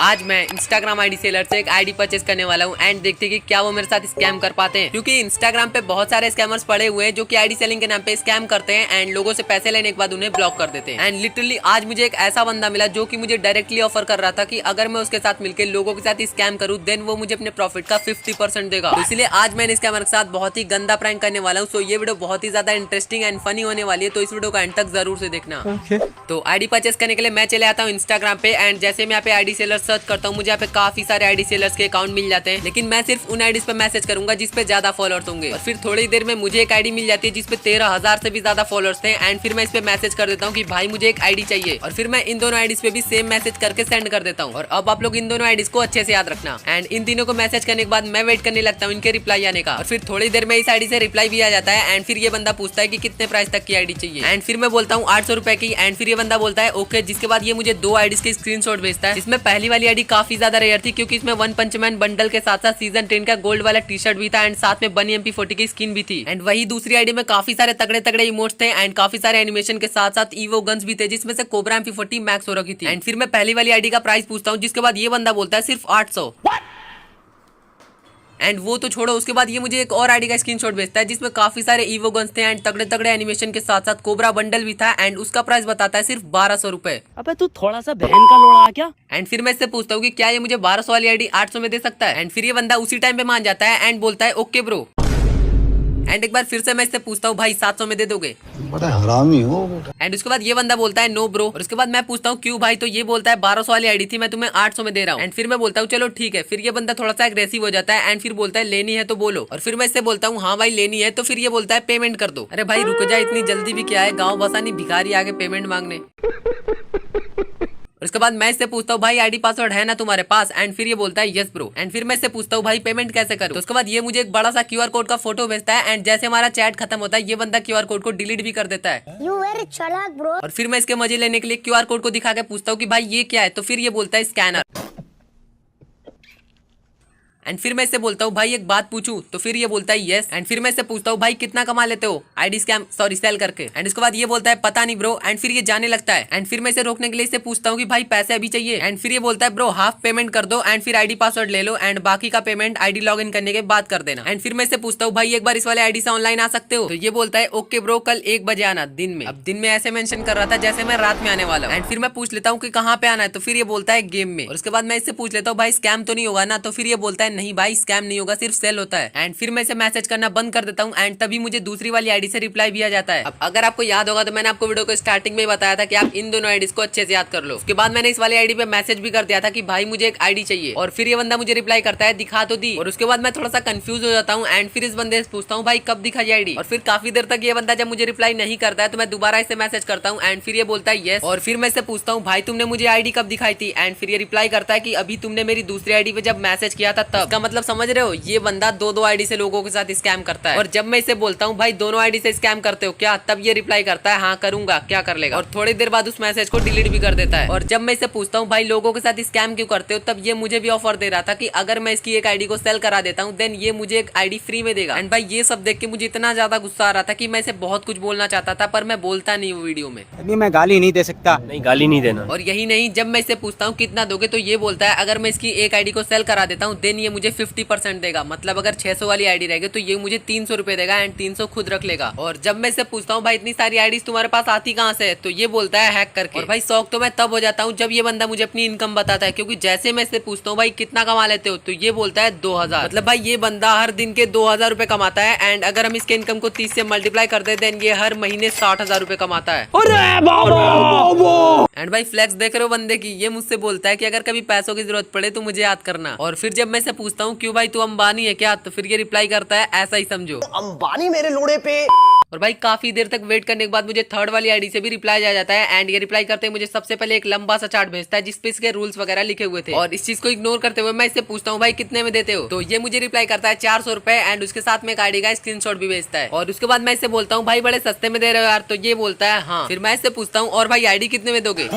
आज मैं Instagram ID seller से एक आईडी परचेस करने वाला हूँ एंड देखते कि क्या वो मेरे साथ स्कैम कर पाते हैं, क्योंकि इंस्टाग्राम पे बहुत सारे स्कैमर्स पड़े हुए हैं जो कि आईडी सेलिंग के नाम पे स्कैम करते हैं एंड लोगों से पैसे लेने के बाद उन्हें ब्लॉक कर देते हैं। एंड लिटरली आज मुझे एक ऐसा बंदा मिला जो कि मुझे डायरेक्टली ऑफर कर रहा था कि अगर मैं उसके साथ मिलकर लोगों के साथ स्कैम करूँ देन वो मुझे अपने प्रॉफिट का 50% देगा। तो इसलिए आज मैंने स्कैमर के साथ बहुत ही गंदा प्रैंक करने वाला हूँ। सो ये वीडियो बहुत ही ज्यादा इंटरेस्टिंग एंड फनी होने वाली है, तो इस वीडियो का एंड तक जरूर से देखना। तो आईडी परचेस करने के लिए मैं चले आता हूँ इंस्टाग्राम पे एंड जैसे मैं यहाँ पे आईडी सेलर सर्च करता हूँ मुझे यहाँ पे काफी सारे आईडी सेलर्स के अकाउंट मिल जाते हैं, लेकिन मैं सिर्फ उन आईडीज पे मैसेज करूंगा जिसपे ज्यादा फॉलोअर्स होंगे। और फिर थोड़ी देर में मुझे एक आईडी मिल जाती है जिसपे 13,000 से भी ज्यादा फॉलोअर्स थे एंड फिर मैं इस पे मैसेज कर देता हूँ कि भाई मुझे एक आईडी चाहिए, और फिर मैं इन दोनों आईडीज पे भी सेम मैसेज करके सेंड कर देता हूँ। और अब आप लोग इन दोनों आईडीज को अच्छे से याद रखना एंड इन तीनों को मैसेज करने के बाद मैं वेट करने लगता हूँ इनके रिप्लाई आने का। और फिर थोड़ी देर में इस आईडी से रिप्लाई भी आ जाता है एंड फिर ये बंदा पूछता है कि कितने प्राइस तक की आईडी चाहिए एंड फिर मैं बोलता हूँ 800 रुपए की एंड फिर ये बंदा बोलता है ओके, जिसके बाद ये मुझे दो आईडीज के स्क्रीनशॉट भेजता है। इसमें पहली वाली आईडी काफी ज्यादा रेयर थी क्योंकि इसमें वन पंच मैन बंडल के साथ साथ सीजन 10 का गोल्ड वाला टी शर्ट भी था एंड साथ में बनी MP40 की स्किन भी थी। एंड वही दूसरी आईडी में काफी सारे तगड़े तगड़े इमोट्स थे एंड काफी सारे एनिमेशन के साथ साथ ईवो गन्स भी थे जिसमें से कोबरा MP40 मैक्स हो रखी थी। एंड फिर मैं पहली वाली आईडी का प्राइस पूछता हूँ जिसके बाद ये बंदा बोलता है सिर्फ 800। एंड वो तो छोड़ो, उसके बाद ये मुझे एक और आईडी का स्क्रीनशॉट भेजता है जिसमें काफी सारे ईवो गन्स थे एंड तगड़े तगड़े एनिमेशन के साथ साथ कोबरा बंडल भी था एंड उसका प्राइस बताता है सिर्फ 1200 रुपए। अबे तू थोड़ा सा बहन का लोड़ा क्या? एंड फिर मैं इससे पूछता हूँ कि क्या ये मुझे 1200 वाली आईडी 800 में दे सकता है एंड फिर ये बंदा उसी टाइम पे मान जाता है एंड बोलता है ओके ब्रो। एंड एक बार फिर से मैं इससे पूछता हूँ भाई 700 में दे दोगे? बड़ा हरामी हो बेटा। एंड उसके बाद ये बंदा बोलता है नो ब्रो। और उसके बाद मैं पूछता हूँ क्यों भाई? तो ये बोलता है 1200 वाली आईडी थी, मैं तुम्हें 800 में दे रहा हूँ। एंड फिर मैं बोलता हूँ चलो ठीक है। फिर ये बंदा थोड़ा सा एग्रेसिव हो जाता है एंड फिर बोलता है लेनी है तो बोलो। और फिर मैं इससे बोलता हूँ हाँ भाई लेनी है। तो फिर ये बोलता है पेमेंट कर दो। अरे भाई रुक जा, इतनी जल्दी भी क्या है, गाँव बसानी भिखारी आगे पेमेंट मांगने। उसके बाद मैं इससे पूछता हूँ भाई आईडी पासवर्ड है ना तुम्हारे पास? एंड फिर ये बोलता है यस ब्रो। एंड फिर मैं इससे पूछता हूँ भाई पेमेंट कैसे करूँ? तो उसके बाद ये मुझे एक बड़ा सा QR कोड का फोटो भेजता है एंड जैसे हमारा चैट खत्म होता है ये बंदा QR कोड को डिलीट भी कर देता है। You very चालाक ब्रो। और फिर मैं इसके मजे लेने के लिए QR कोड को दिखा के पूछता हूँ कि भाई ये क्या है? तो फिर ये बोलता है स्कैनर। एंड फिर मैं इससे बोलता हूँ भाई एक बात पूछूं? तो फिर ये बोलता है यस। एंड फिर मैं इससे पूछता हूँ भाई कितना कमा लेते हो आईडी सेल करके? एंड इसके बाद ये बोलता है पता नहीं ब्रो। एंड फिर ये जाने लगता है एंड फिर मैं इसे रोकने के लिए इससे पूछता हूँ कि भाई पैसे अभी चाहिए? एंड फिर ये बोलता है ब्रो हाफ पेमेंट कर दो एंड फिर आईडी पासवर्ड ले लो एंड बाकी का पेमेंट आईडी लॉग इन करने के बाद कर देना। एंड फिर मैं इससे पूछता हूँ भाई एक बार इस वाले आईडी से ऑनलाइन आ सकते हो? तो ये बोलता है ओके ब्रो कल 1 बजे आना दिन में। अब दिन में ऐसे मेंशन कर रहा था जैसे मैं रात में आने वाला हूँ। एंड फिर मैं पूछ लेता हूँ कि कहाँ पे आना है? तो फिर ये बोलता है गेम में। और उसके बाद मैं इससे पूछ लेता हूँ भाई स्कैम तो नहीं होगा ना? तो फिर ये बोलता है नहीं भाई स्कैम नहीं होगा, सिर्फ सेल होता है। एंड फिर मैं इसे मैसेज करना बंद कर देता हूँ एंड तभी मुझे दूसरी वाली आईडी से रिप्लाई भी आ जाता है। अब अगर आपको याद होगा तो मैंने आपको वीडियो को स्टार्टिंग में ही बताया था कि आप इन दोनों आईडीज को अच्छे से याद कर लो। उसके बाद मैंने इस वाली आईडी पे मैसेज भी कर दिया था कि भाई मुझे एक आईडी चाहिए, और फिर ये बंदा मुझे रिप्लाई करता है दिखा तो दी। और उसके बाद मैं थोड़ा सा कंफ्यूज हो जाता हूँ एंड फिर इस बंदे से पूछता हूँ भाई कब दिखाई आईडी? और फिर काफी देर तक ये बंदा जब मुझे रिप्लाई नहीं करता है तो मैं दोबारा इसे मैसेज करता हूँ एंड फिर ये बोलता है यस। और फिर मैं इसे पूछता हूँ भाई तुमने मुझे आईडी कब दिखाई थी? एंड फिर ये रिप्लाई करता है कि अभी तुमने मेरी दूसरी आईडी पे जब मैसेज किया था तब। इसका मतलब समझ रहे हो, ये बंदा दो आईडी से लोगों के साथ स्कैम करता है। और जब मैं इसे बोलता हूँ भाई दोनों आईडी से स्कैम करते हो क्या? तब ये रिप्लाई करता है हाँ करूंगा, क्या कर लेगा? और थोड़ी देर बाद उस मैसेज को डिलीट भी कर देता है। और जब मैं इसे पूछता हूँ भाई लोगों के साथ स्कैम क्यों करते हो? तब ये मुझे भी ऑफर दे रहा था कि अगर मैं इसकी एक आईडी को सेल करा देता हूँ देन ये मुझे एक आईडी फ्री में देगा। एंड भाई ये सब देख के मुझे इतना ज्यादा गुस्सा आ रहा था कि मैं इसे बहुत कुछ बोलना चाहता था पर मैं बोलता नहीं हूँ वीडियो में। अभी मैं गाली नहीं दे सकता। नहीं गाली नहीं देना। और यही नहीं, जब मैं इसे पूछता हूँ कितना दोगे तो ये बोलता है अगर मैं इसकी एक आईडी को सेल करा देता हूँ देन ये मुझे 50% देगा। मतलब अगर 600 वाली आईडी रहेगी तो ये मुझे 300 रुपए देगा एंड 300 खुद रख लेगा। और जब मैं इसे पूछता हूँ भाई इतनी सारी आईडीज तुम्हारे पास आती कहाँ से? तो ये बोलता है हैक करके। और भाई शौक तो मैं तब हो जाता हूँ जब ये बंदा मुझे अपनी इनकम बताता है, क्योंकि जैसे मैं इससे पूछता हूँ भाई कितना कमा लेते हो? तो ये बोलता है 2000। मतलब भाई ये बंदा हर दिन के 2000 रुपए कमाता है एंड अगर हम इसके इनकम को 30 से मल्टीप्लाई कर दे देन ये हर महीने 60,000 रुपए कमाता है। एंड भाई फ्लेक्स देख रहे हो बंदे की? ये मुझसे बोलता है कि अगर कभी पैसों की जरूरत पड़े तो मुझे याद करना। और फिर जब मैं इसे पूछता हूँ क्यों भाई तू अंबानी है क्या? तो फिर ये रिप्लाई करता है ऐसा ही समझो। अंबानी मेरे लोड़े पे। और भाई काफी देर तक वेट करने के बाद मुझे थर्ड वाली आईडी से भी रिप्लाई आ जाता है एंड ये रिप्लाई करते मुझे सबसे पहले एक लंबा सा चार्ट भेजता है जिसपे इसके रूल्स वगैरह लिखे हुए थे। और इस चीज को इग्नोर करते हुए मैं इससे पूछता हूँ भाई कितने में देते हो? तो ये मुझे रिप्लाई करता है 400 रुपए एंड उसके साथ में एक आईडी का स्क्रीनशॉट भी भेजता है। और उसके बाद मैं इससे बोलता हूँ भाई बड़े सस्ते में दे रहे हो यार? तो ये बोलता है हाँ। फिर मैं इससे पूछता हूँ और भाई आईडी कितने में दोगे?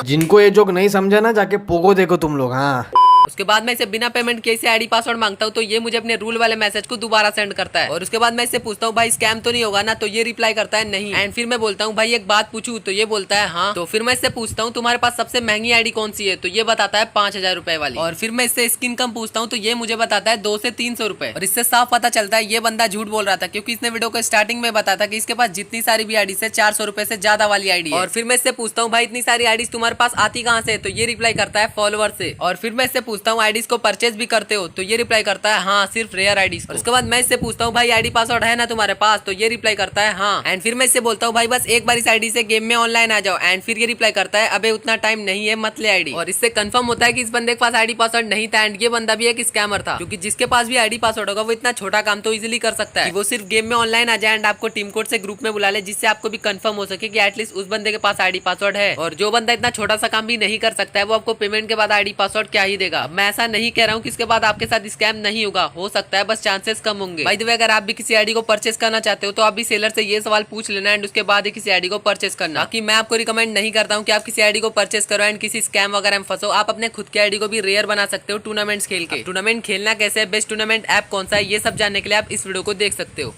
जिनको ये जोक नहीं समझा ना जाके पोगो देखो तुम लोग। हाँ उसके बाद मैं इसे बिना पेमेंट किए इसे आईडी पासवर्ड मांगता हूँ, तो ये मुझे अपने रूल वाले मैसेज को दोबारा सेंड करता है। और उसके बाद मैं इससे पूछता हूँ भाई स्कैम तो नहीं होगा ना, तो ये रिप्लाई करता है नहीं। एंड फिर मैं बोलता हूँ भाई एक बात पूछूं, तो ये बोलता है हाँ। तो फिर मैं इससे पूछता हूँ तुम्हारे पास सबसे महंगी आईडी कौन सी है, तो ये बताता है 5,000 रुपए वाली। और फिर मैं इससे स्किन कम पूछता हूँ, तो ये मुझे बताता है 200 से 300 रुपए। और इससे साफ पता चलता है ये बंदा झूठ बोल रहा था, क्योंकि इसने वीडियो को स्टार्टिंग में बताया था कि इसके पास जितनी सारी भी आईडी है 400 रुपए से ज्यादा वाली आईडी है। और फिर मैं इससे पूछता हूँ भाई इतनी सारी आईडीज तुम्हारे पास आती कहाँ से, तो ये रिप्लाई करता है फॉलोअर से। और फिर मैं इससे पूछता हूँ आईडीज को परचेज भी करते हो, तो ये रिप्लाई करता है हाँ सिर्फ रेयर आईडीज। और उसके बाद मैं इससे पूछता हूँ भाई आईडी पासवर्ड है ना तुम्हारे पास, तो ये रिप्लाई करता है हाँ। एंड फिर मैं इससे बोलता हूँ भाई बस एक बार इस आईडी से गेम में ऑनलाइन आ जाओ। एंड फिर ये रिप्लाई करता है अबे उतना टाइम नहीं है मत ले आईडी। और इससे कंफर्म होता है कि इस बंदे के पास आईडी पासवर्ड नहीं था एंड ये बंदा भी एक स्कैमर था, क्योंकि जिसके पास भी आईडी पासवर्ड होगा वो इतना छोटा काम तो इजीली कर सकता है कि वो सिर्फ गेम में ऑनलाइन आ जाए एंड आपको टीम कोड से ग्रुप में बुला ले, जिससे आपको भी कंफर्म हो सके कि एटलीस्ट उस बंदे के पास आईडी पासवर्ड है। और जो बंदा इतना छोटा सा काम भी नहीं कर सकता है वो आपको पेमेंट के बाद आईडी पासवर्ड क्या ही देगा। मैं ऐसा नहीं कह रहा हूँ कि इसके बाद आपके साथ स्कैम नहीं होगा, हो सकता है बस चांसेस कम होंगे। बाय द वे अगर आप भी किसी आईडी को परचेस करना चाहते हो तो आप भी सेलर से ये सवाल पूछ लेना एंड उसके बाद ही किसी आईडी को परचेस करना। बाकी मैं आपको रिकमेंड नहीं करता हूँ कि आप किसी आईडी को परचेस करो एंड किसी स्कैम वगैरह में फंसो। आप अपने खुद के आईडी को भी रेयर बना सकते हो टूर्नामेंट्स खेल के। टूर्नामेंट खेलना कैसे है, बेस्ट टूर्नामेंट ऐप कौन सा है, ये सब जानने के लिए आप इस वीडियो को देख सकते हो।